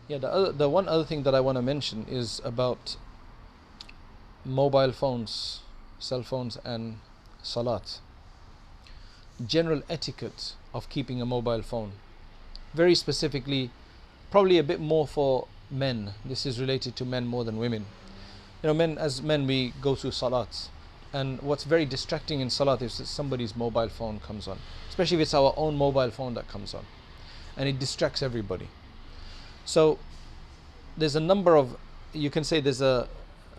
Yeah, the one other thing that I want to mention is about mobile phones, cell phones, and salat. General etiquette of keeping a mobile phone. Very specifically, probably a bit more for men. This is related to men more than women. You know, as men, we go through salat, and what's very distracting in salat is that somebody's mobile phone comes on, especially if it's our own mobile phone that comes on, and it distracts everybody. So there's a number of, you can say there's a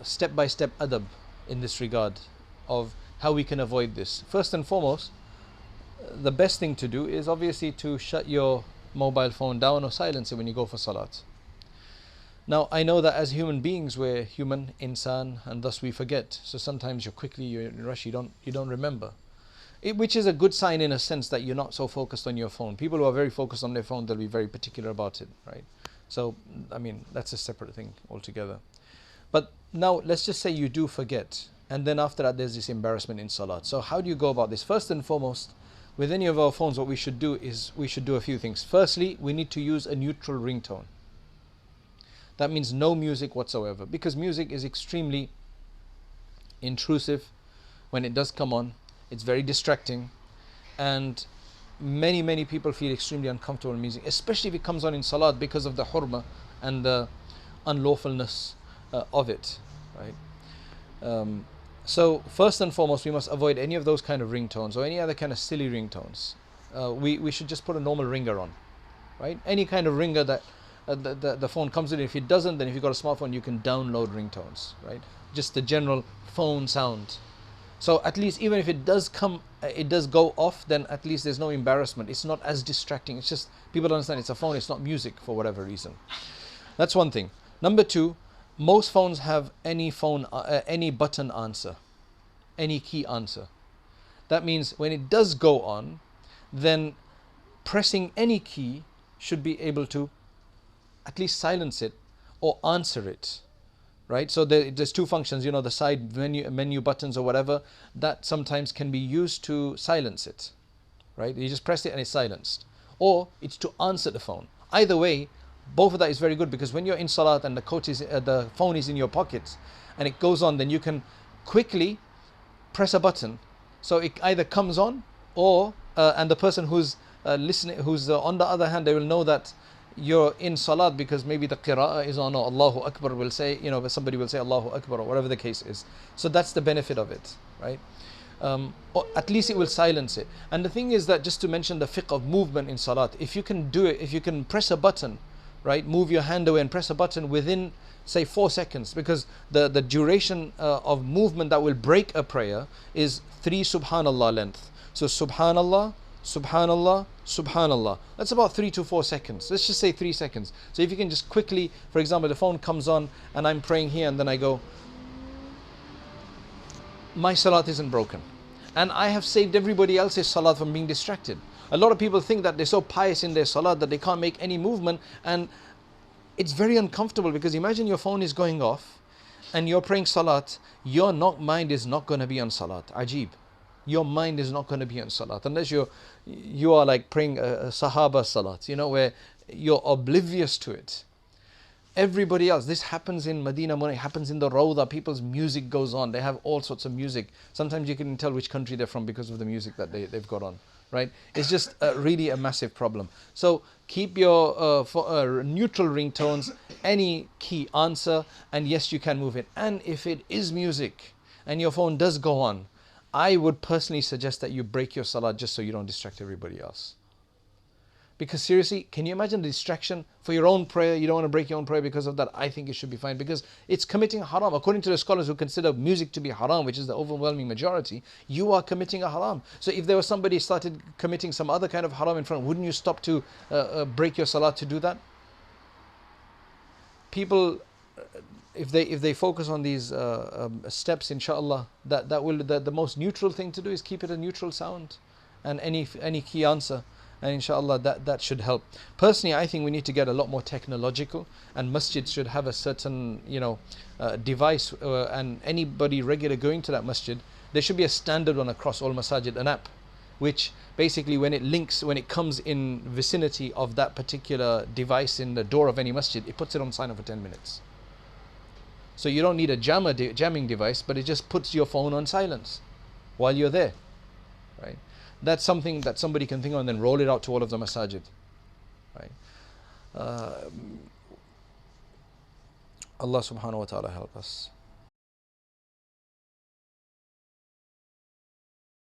step-by-step adab in this regard of how we can avoid this. First and foremost, the best thing to do is obviously to shut your mobile phone down or silence it when you go for salat. Now, I know that as human beings, we're human, insan, and thus we forget. So sometimes you're in a rush, you don't remember. Which is a good sign in a sense that you're not so focused on your phone. People who are very focused on their phone, they'll be very particular about it, right? So, I mean, that's a separate thing altogether. But now, let's just say you do forget, and then after that, there's this embarrassment in salat. So how do you go about this? First and foremost, with any of our phones, what we should do is we should do a few things. Firstly, we need to use a neutral ringtone. That means no music whatsoever, because music is extremely intrusive when it does come on. It's very distracting, and many people feel extremely uncomfortable with music, especially if it comes on in salat because of the hurma and the unlawfulness of it, right? So first and foremost, we must avoid any of those kind of ringtones or any other kind of silly ringtones. We should just put a normal ringer on, right? Any kind of ringer that the phone comes in. If it doesn't, then if you've got a smartphone, you can download ringtones, right? Just the general phone sound. So at least even if it does go off, then at least there's no embarrassment. It's not as distracting. It's just people understand it's a phone, it's not music for whatever reason. That's one thing. Number two, most phones have any button answer, any key answer. That means when it does go on, then pressing any key should be able to at least silence it or answer it, right? So there's two functions, you know, the side menu buttons or whatever, that sometimes can be used to silence it, right? You just press it and it's silenced, or it's to answer the phone. Either way, both of that is very good, because when you're in salat and the phone is in your pocket and it goes on, then you can quickly press a button, so it either comes on, or and the person who's listening, who's on the other hand, they will know that you're in salat, because maybe the qira'ah is on, or Allahu Akbar will say, you know, somebody will say Allahu Akbar or whatever the case is. So that's the benefit of it, right? Or at least it will silence it. And the thing is that, just to mention the fiqh of movement in salat, if you can do it, if you can press a button, right, move your hand away and press a button within, say, 4 seconds, because the duration of movement that will break a prayer is 3 subhanallah length. So subhanallah, subhanallah, subhanallah. That's about 3 to 4 seconds. Let's just say 3 seconds. So if you can just quickly, for example, the phone comes on and I'm praying here, and then I go, my salat isn't broken, and I have saved everybody else's salat from being distracted. A lot of people think that they're so pious in their salat that they can't make any movement, and it's very uncomfortable, because imagine your phone is going off and you're praying salat, your mind is not going to be on salat. Ajib. Your mind is not going to be on salat unless you are like praying a sahaba salat, you know, where you're oblivious to it. Everybody else, this happens in Medina, when it happens in the Rawda, people's music goes on. They have all sorts of music. Sometimes you can tell which country they're from because of the music that they've got on, right? It's just really a massive problem. So keep your neutral ringtones, any key answer, and yes, you can move it. And if it is music and your phone does go on, I would personally suggest that you break your salat just so you don't distract everybody else. Because seriously, can you imagine the distraction for your own prayer? You don't want to break your own prayer because of that. I think it should be fine, because it's committing haram. According to the scholars who consider music to be haram, which is the overwhelming majority, you are committing a haram. So if there was somebody started committing some other kind of haram in front, wouldn't you stop to break your salat to do that? People, if they focus on these steps, inshallah, that will the most neutral thing to do is keep it a neutral sound, and any key answer. And inshallah that should help. Personally, I think we need to get a lot more technological, and masjid should have a certain device, and anybody regular going to that masjid, there should be a standard one across all masajid, an app, which basically when it comes in vicinity of that particular device in the door of any masjid, it puts it on silent for 10 minutes. So you don't need a jamming device, but it just puts your phone on silence while you're there, right? That's something that somebody can think of and then roll it out to all of the masajid, right? Allah subhanahu wa ta'ala help us.